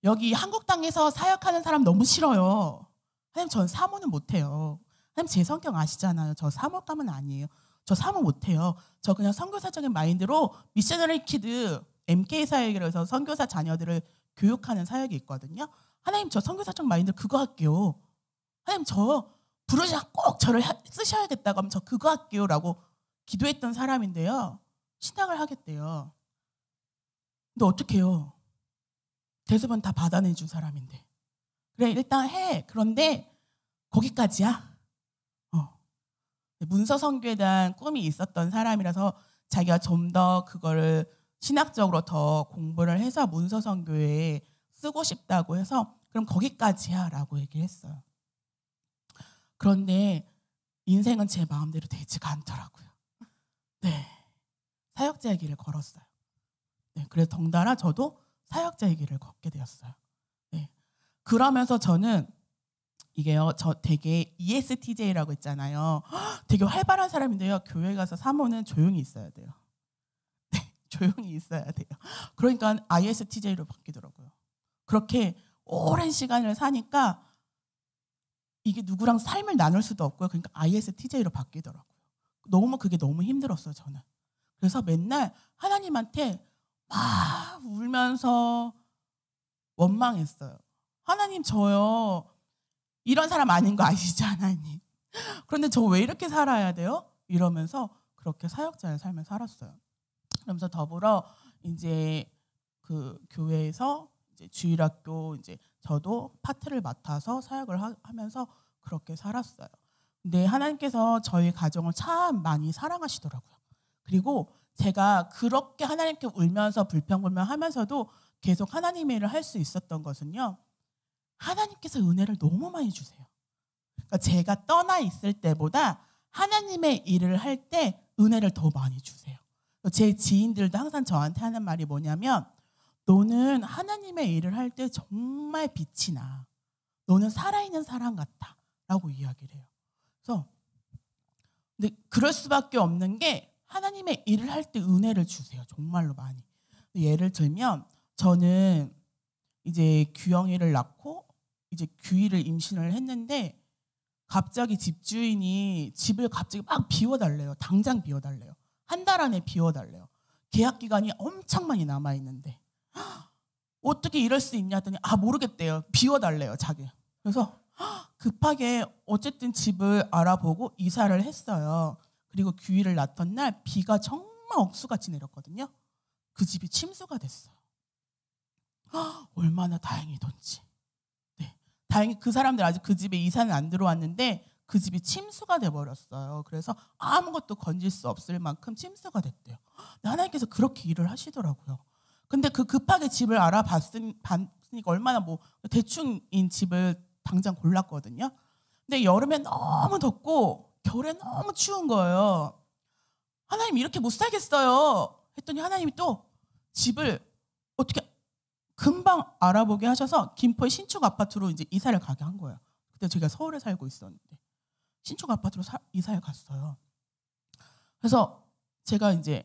여기 한국 땅에서 사역하는 사람 너무 싫어요. 하나님 전 사모는 못해요. 하나님 제 성격 아시잖아요. 저 사모감은 아니에요. 저 사모 못해요. 저 그냥 선교사적인 마인드로 미셔너리 키드 MK 사역이라고 해서 선교사 자녀들을 교육하는 사역이 있거든요. 하나님 저 선교사적 마인드 그거 할게요. 하나님 저 부르시면 꼭 저를 쓰셔야겠다고 하면 저 그거 할게요 라고 기도했던 사람인데요. 신앙을 하겠대요. 근데 어떻게 해요? 대소변 다 받아내준 사람인데. 그래 일단 해. 그런데 거기까지야. 문서선교에 대한 꿈이 있었던 사람이라서 자기가 좀 더 그거를 신학적으로 더 공부를 해서 문서선교에 쓰고 싶다고 해서 그럼 거기까지야 라고 얘기를 했어요. 그런데 인생은 제 마음대로 되지가 않더라고요. 네, 사역자의 길을 걸었어요. 네, 그래서 덩달아 저도 사역자의 길을 걷게 되었어요. 네, 그러면서 저는 이게요, 저 되게 ESTJ라고 있잖아요. 되게 활발한 사람인데요. 교회 가서 사모는 조용히 있어야 돼요. 네, 조용히 있어야 돼요. 그러니까 ISTJ로 바뀌더라고요. 그렇게 오랜 시간을 사니까 이게 누구랑 삶을 나눌 수도 없고요. 그러니까 ISTJ로 바뀌더라고요. 그게 너무 힘들었어요, 저는. 그래서 맨날 하나님한테 막 울면서 원망했어요. 하나님 저요. 이런 사람 아닌 거 아시죠, 하나님? 그런데 저 왜 이렇게 살아야 돼요? 이러면서 그렇게 사역자의 삶을 살았어요. 그러면서 더불어 이제 그 교회에서 이제 주일학교 이제 저도 파트를 맡아서 사역을 하면서 그렇게 살았어요. 근데 하나님께서 저희 가정을 참 많이 사랑하시더라고요. 그리고 제가 그렇게 하나님께 울면서 불평불명하면서도 계속 하나님의 일을 할 수 있었던 것은요. 하나님께서 은혜를 너무 많이 주세요. 그러니까 제가 떠나 있을 때보다 하나님의 일을 할 때 은혜를 더 많이 주세요. 제 지인들도 항상 저한테 하는 말이 뭐냐면 너는 하나님의 일을 할 때 정말 빛이 나. 너는 살아있는 사람 같아. 라고 이야기를 해요. 그래서 근데 그럴 수밖에 없는 게 하나님의 일을 할 때 은혜를 주세요. 정말로 많이. 예를 들면 저는 이제 규영이를 낳고 이제 규희를 임신을 했는데 갑자기 집주인이 집을 갑자기 막 비워달래요. 당장 비워달래요. 한 달 안에 비워달래요. 계약 기간이 엄청 많이 남아있는데 어떻게 이럴 수 있냐 했더니 모르겠대요. 비워달래요. 자기. 그래서 급하게 어쨌든 집을 알아보고 이사를 했어요. 그리고 규희를 낳던 날 비가 정말 억수같이 내렸거든요. 그 집이 침수가 됐어요. 얼마나 다행이던지. 네, 다행히 그 사람들 아직 그 집에 이사는 안 들어왔는데 그 집이 침수가 돼버렸어요. 그래서 아무것도 건질 수 없을 만큼 침수가 됐대요. 하나님께서 그렇게 일을 하시더라고요. 근데 그 급하게 집을 알아봤으니까 얼마나 뭐 대충인 집을 당장 골랐거든요. 근데 여름에 너무 덥고 겨울에 너무 추운 거예요. 하나님 이렇게 못 살겠어요. 했더니 하나님이 또 집을 어떻게 금방 알아보게 하셔서 김포의 신축 아파트로 이제 이사를 가게 한 거예요. 그때 제가 서울에 살고 있었는데 신축 아파트로 이사해 갔어요. 그래서 제가 이제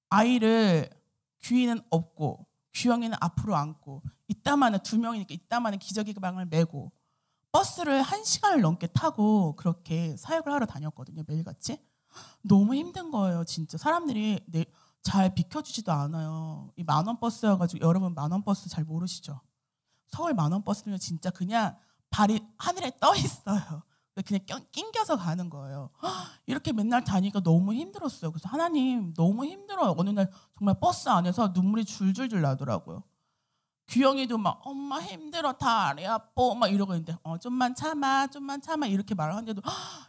아이를 규희는 업고 규영이는 앞으로 안고 이따만한 2명이니까 이따만한 기저귀 가방을 메고 버스를 1시간을 넘게 타고 그렇게 사역을 하러 다녔거든요. 매일같이. 너무 힘든 거예요. 진짜 사람들이 잘 비켜주지도 않아요. 이 만원 버스여가지고 여러분 만원 버스 잘 모르시죠? 서울 만원 버스는 진짜 그냥 발이 하늘에 떠 있어요. 그냥 낑겨서 가는 거예요. 이렇게 맨날 다니니까 너무 힘들었어요. 그래서 하나님 너무 힘들어요. 어느 날 정말 버스 안에서 눈물이 줄줄줄 나더라고요. 규영이도 막 엄마 힘들어 다리 아파 막 이러고 있는데 좀만 참아 이렇게 말을 하는데도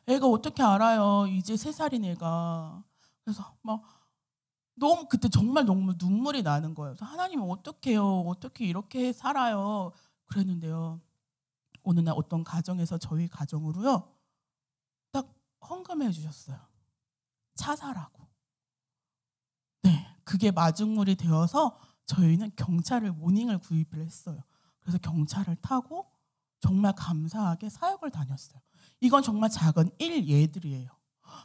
애가 어떻게 알아요. 이제 3살인 애가. 그래서 막 너무 그때 정말 너무 눈물이 나는 거예요. 그래서 하나님 어떡해요. 어떻게 이렇게 살아요. 그랬는데요. 어느 날 어떤 가정에서 저희 가정으로요. 딱 헌금해 주셨어요. 차 사라고. 네, 그게 마중물이 되어서 저희는 경차를 모닝을 구입을 했어요. 그래서 경차를 타고 정말 감사하게 사역을 다녔어요. 이건 정말 작은 일예들이에요.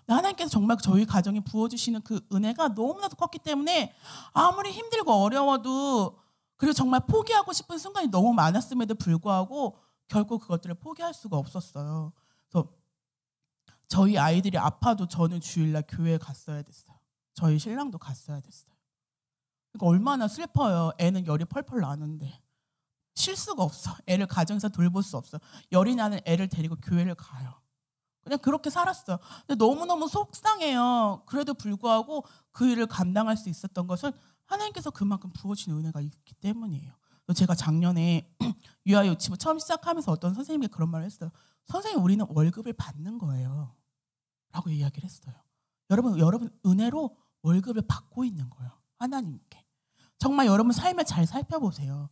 하나님께서 정말 저희 가정에 부어주시는 그 은혜가 너무나도 컸기 때문에 아무리 힘들고 어려워도 그리고 정말 포기하고 싶은 순간이 너무 많았음에도 불구하고 결국 그것들을 포기할 수가 없었어요. 그래서 저희 아이들이 아파도 저는 주일날 교회에 갔어야 됐어요. 저희 신랑도 갔어야 됐어요. 그러니까 얼마나 슬퍼요. 애는 열이 펄펄 나는데 쉴 수가 없어. 애를 가정에서 돌볼 수 없어. 열이 나는 애를 데리고 교회를 가요. 그냥 그렇게 살았어요. 근데 너무너무 속상해요. 그래도 불구하고 그 일을 감당할 수 있었던 것은 하나님께서 그만큼 부어주신 은혜가 있기 때문이에요. 제가 작년에 유아 유치부 처음 시작하면서 어떤 선생님이 그런 말을 했어요. 선생님 우리는 월급을 받는 거예요. 라고 이야기를 했어요. 여러분 은혜로 월급을 받고 있는 거예요. 하나님께. 정말 여러분 삶을 잘 살펴보세요.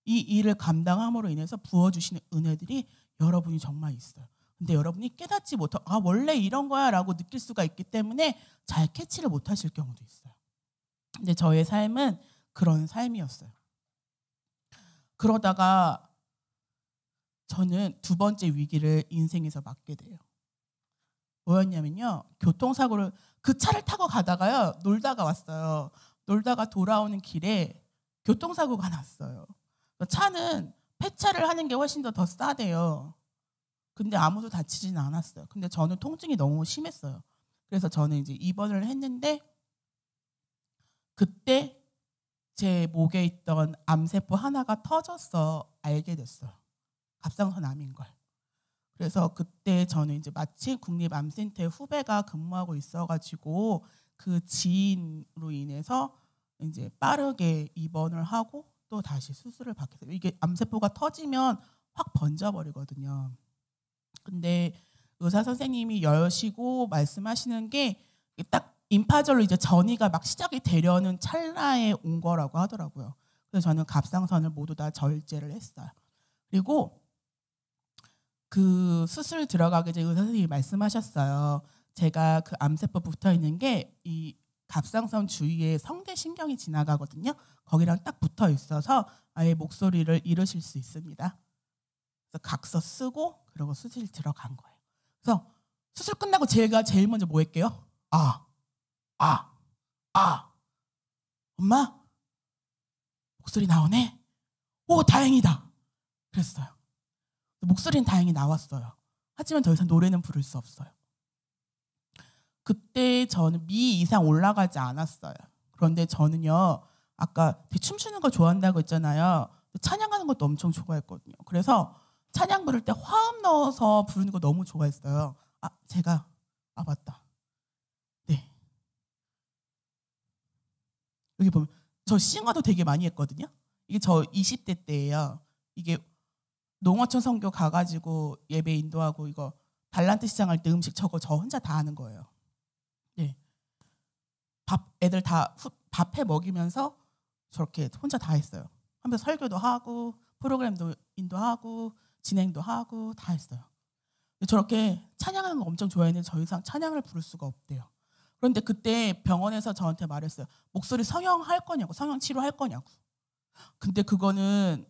이 일을 감당함으로 인해서 부어주시는 은혜들이 여러분이 정말 있어요. 근데 여러분이 깨닫지 못하고 원래 이런 거야 라고 느낄 수가 있기 때문에 잘 캐치를 못하실 경우도 있어요. 근데 저의 삶은 그런 삶이었어요. 그러다가 저는 2번째 위기를 인생에서 맞게 돼요. 뭐였냐면요. 교통사고를 그 차를 타고 가다가요. 놀다가 왔어요. 놀다가 돌아오는 길에 교통사고가 났어요. 차는 폐차를 하는 게 훨씬 더 싸대요. 근데 아무도 다치지는 않았어요. 근데 저는 통증이 너무 심했어요. 그래서 저는 이제 입원을 했는데 그때 제 목에 있던 암세포 하나가 터져서 알게 됐어요. 갑상선 암인 걸. 그래서 그때 저는 이제 마침 국립암센터에 후배가 근무하고 있어가지고 그 지인으로 인해서 이제 빠르게 입원을 하고 또 다시 수술을 받게 돼요. 이게 암세포가 터지면 확 번져버리거든요. 근데 의사 선생님이 여시고 말씀하시는 게 딱 임파절로 이제 전이가 막 시작이 되려는 찰나에 온 거라고 하더라고요. 그래서 저는 갑상선을 모두 다 절제를 했어요. 그리고 그 수술 들어가기 전에 의사 선생님이 말씀하셨어요. 제가 그 암세포 붙어 있는 게 이 갑상선 주위에 성대신경이 지나가거든요. 거기랑 딱 붙어 있어서 아예 목소리를 잃으실 수 있습니다. 그래서 각서 쓰고 그리고 수술 들어간 거예요. 그래서 수술 끝나고 제가 제일 먼저 뭐 했게요? 엄마 목소리 나오네? 오 다행이다 그랬어요. 목소리는 다행히 나왔어요. 하지만 더 이상 노래는 부를 수 없어요. 그때 저는 미 이상 올라가지 않았어요. 그런데 저는요 아까 춤추는 거 좋아한다고 했잖아요. 찬양하는 것도 엄청 좋아했거든요. 그래서 찬양 부를 때 화음 넣어서 부르는 거 너무 좋아했어요. 맞다. 네. 여기 보면 저 싱어도 되게 많이 했거든요. 이게 저 20대 때예요. 이게 농어촌 선교 가가지고 예배 인도하고 이거 달란트 시장할 때 음식 저거 저 혼자 다 하는 거예요. 네. 애들 다 밥해 먹이면서 저렇게 혼자 다 했어요. 하면서 설교도 하고 프로그램도 인도하고 진행도 하고 다 했어요. 저렇게 찬양하는 거 엄청 좋아했는데 더 이상 찬양을 부를 수가 없대요. 그런데 그때 병원에서 저한테 말했어요. 목소리 성형할 거냐고, 성형 치료할 거냐고. 근데 그거는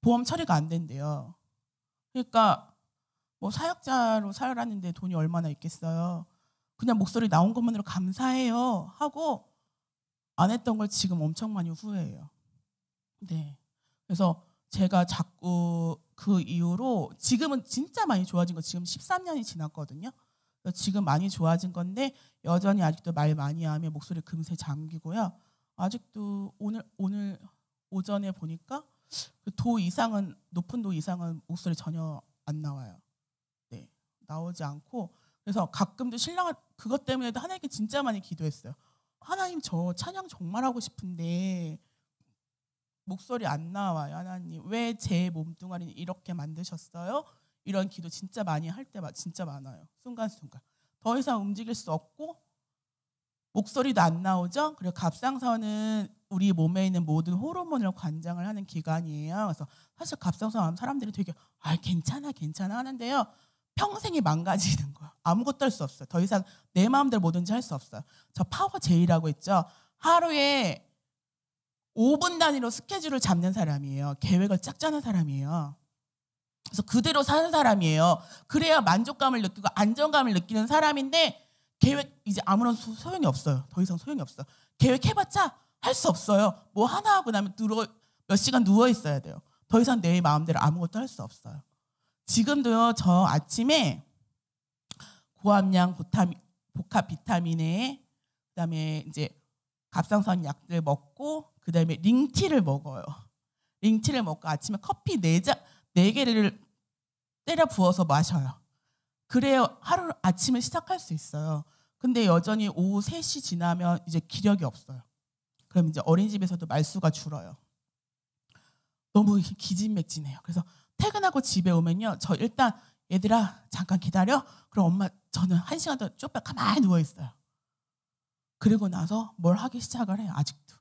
보험 처리가 안 된대요. 그러니까 뭐 사역자로 살았는데 돈이 얼마나 있겠어요. 그냥 목소리 나온 것만으로 감사해요 하고 안 했던 걸 지금 엄청 많이 후회해요. 네. 그래서 제가 자꾸 그 이후로 지금은 진짜 많이 좋아진 거 지금 13년이 지났거든요. 지금 많이 좋아진 건데 여전히 아직도 말 많이 하면 목소리 금세 잠기고요. 아직도 오늘 오전에 보니까 도 이상은 높은 도 이상은 목소리 전혀 안 나와요. 네, 나오지 않고 그래서 가끔도 신랑은 그것 때문에도 하나님께 진짜 많이 기도했어요. 하나님 저 찬양 정말 하고 싶은데 목소리 안 나와요. 하나님 왜 제 몸뚱아리를 이렇게 만드셨어요? 이런 기도 진짜 많이 할 때 진짜 많아요. 순간순간 더 이상 움직일 수 없고 목소리도 안 나오죠. 그리고 갑상선은 우리 몸에 있는 모든 호르몬을 관장을 하는 기관이에요. 그래서 사실 갑상선 하면 사람들이 되게 괜찮아 하는데요. 평생이 망가지는 거예요. 아무것도 할 수 없어요. 더 이상 내 마음대로 뭐든지 할 수 없어요. 저 파워 제이라고 있죠. 하루에 5분 단위로 스케줄을 잡는 사람이에요. 계획을 쫙 짜는 사람이에요. 그래서 그대로 사는 사람이에요. 그래야 만족감을 느끼고 안정감을 느끼는 사람인데 계획 이제 아무런 소용이 없어요. 더 이상 소용이 없어. 계획해봤자 할 수 없어요. 뭐 하나 하고 나면 몇 시간 누워 있어야 돼요. 더 이상 내 마음대로 아무것도 할 수 없어요. 지금도요. 저 아침에 고함량 복합 비타민에 그다음에 이제 갑상선 약들 먹고 그다음에 링티를 먹어요. 링티를 먹고 아침에 커피 4개를 때려 부어서 마셔요. 그래야 하루 아침을 시작할 수 있어요. 근데 여전히 오후 3시 지나면 이제 기력이 없어요. 그럼 이제 어린이집에서도 말수가 줄어요. 너무 기진맥진해요. 그래서 퇴근하고 집에 오면요. 저 일단 얘들아 잠깐 기다려. 그럼 엄마 저는 1시간 더 쭉 가만히 누워 있어요. 그리고 나서 뭘 하기 시작을 해요. 아직도.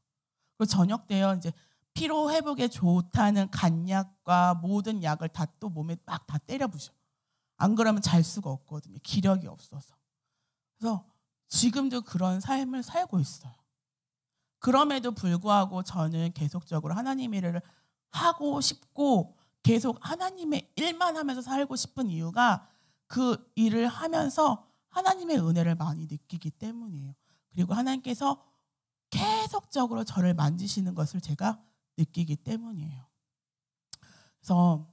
그리고 저녁 때요. 이제 피로 회복에 좋다는 간약과 모든 약을 다 또 몸에 막 다 때려 부셔. 안 그러면 잘 수가 없거든요. 기력이 없어서. 그래서 지금도 그런 삶을 살고 있어요. 그럼에도 불구하고 저는 계속적으로 하나님의 일을 하고 싶고 계속 하나님의 일만 하면서 살고 싶은 이유가 그 일을 하면서 하나님의 은혜를 많이 느끼기 때문이에요. 그리고 하나님께서 계속적으로 저를 만지시는 것을 제가 느끼기 때문이에요. 그래서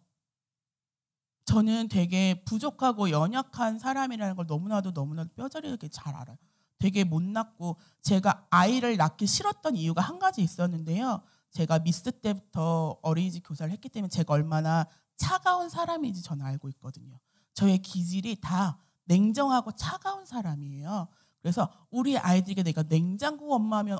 저는 되게 부족하고 연약한 사람이라는 걸 너무나도 뼈저리게 잘 알아요. 되게 못났고 제가 아이를 낳기 싫었던 이유가 한 가지 있었는데요. 제가 미스 때부터 어린이집 교사를 했기 때문에 제가 얼마나 차가운 사람인지 저는 알고 있거든요. 저의 기질이 다 냉정하고 차가운 사람이에요. 그래서 우리 아이들에게 내가 냉장고 엄마면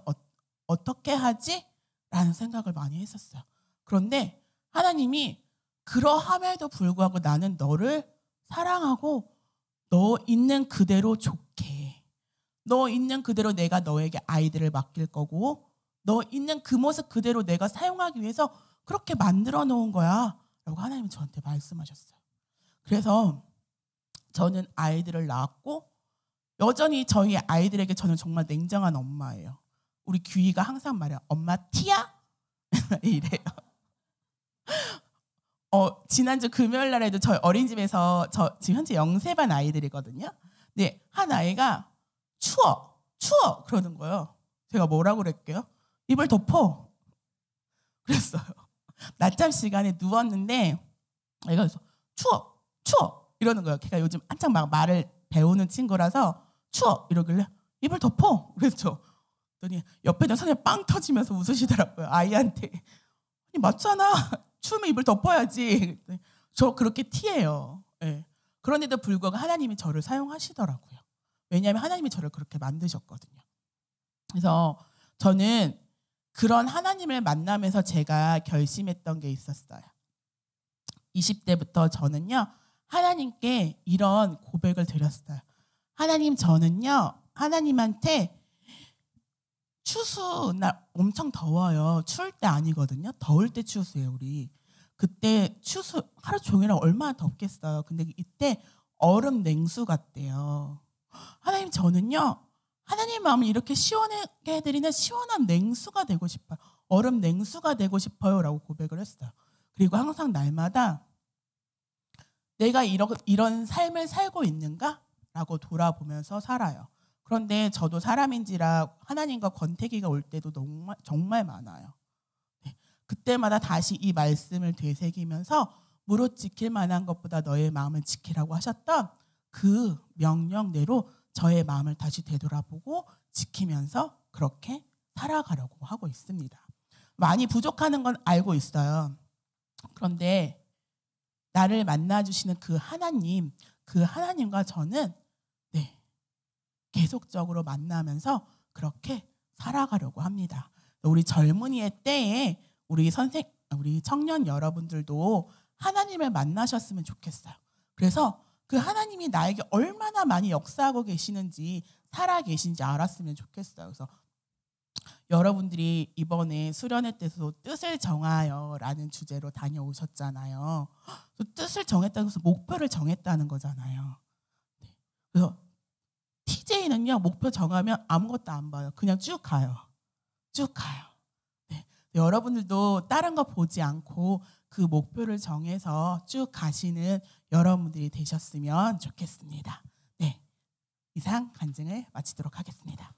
어떻게 하지? 라는 생각을 많이 했었어요. 그런데 하나님이 그러함에도 불구하고 나는 너를 사랑하고 너 있는 그대로 좋게 해. 너 있는 그대로 내가 너에게 아이들을 맡길 거고 너 있는 그 모습 그대로 내가 사용하기 위해서 그렇게 만들어 놓은 거야 라고 하나님이 저한테 말씀하셨어요. 그래서 저는 아이들을 낳았고 여전히 저희 아이들에게 저는 정말 냉정한 엄마예요. 우리 규희가 항상 말해요. 엄마 티야? 이래요. 지난주 금요일 날에도 저희 어린이집에서 저 지금 현재 영세반 아이들이거든요. 근데 한 아이가 추워 그러는 거예요. 제가 뭐라고 그랬게요? 이불 덮어 그랬어요. 낮잠 시간에 누웠는데 애가 그래서 추워 이러는 거예요. 걔가 요즘 한창 막 말을 배우는 친구라서 추워 이러길래 이불 덮어 그랬죠. 그랬더니 옆에 있는 선생님이 빵 터지면서 웃으시더라고요. 아이한테. 아니 맞잖아. 추우면 이불 덮어야지. 저 그렇게 티예요. 네. 그런데도 불구하고 하나님이 저를 사용하시더라고요. 왜냐하면 하나님이 저를 그렇게 만드셨거든요. 그래서 저는 그런 하나님을 만나면서 제가 결심했던 게 있었어요. 20대부터 저는요. 하나님께 이런 고백을 드렸어요. 하나님 저는요. 하나님한테 추수 날 엄청 더워요. 추울 때 아니거든요. 더울 때 추수예요. 우리. 그때 추수 하루 종일 얼마나 덥겠어요. 근데 이때 얼음 냉수 같대요. 하나님 저는요. 하나님 마음을 이렇게 시원하게 해드리는 시원한 냉수가 되고 싶어요. 얼음 냉수가 되고 싶어요. 라고 고백을 했어요. 그리고 항상 날마다 내가 이런 삶을 살고 있는가? 라고 돌아보면서 살아요. 그런데 저도 사람인지라 하나님과 권태기가 올 때도 정말 많아요. 네. 그때마다 다시 이 말씀을 되새기면서 무릇 지킬 만한 것보다 너의 마음을 지키라고 하셨던 그 명령대로 저의 마음을 다시 되돌아보고 지키면서 그렇게 살아가려고 하고 있습니다. 많이 부족하는 건 알고 있어요. 그런데 나를 만나주시는 그 하나님과 저는 계속적으로 만나면서 그렇게 살아가려고 합니다. 우리 젊은이의 때에 우리 청년 여러분들도 하나님을 만나셨으면 좋겠어요. 그래서 그 하나님이 나에게 얼마나 많이 역사하고 계시는지 살아 계신지 알았으면 좋겠어요. 그래서 여러분들이 이번에 수련회 때도 뜻을 정하여라는 주제로 다녀오셨잖아요. 뜻을 정했다는 것은 목표를 정했다는 거잖아요. 그래서 TJ는요, 목표 정하면 아무것도 안 봐요. 그냥 쭉 가요. 쭉 가요. 네. 여러분들도 다른 거 보지 않고 그 목표를 정해서 쭉 가시는 여러분들이 되셨으면 좋겠습니다. 네. 이상 간증을 마치도록 하겠습니다.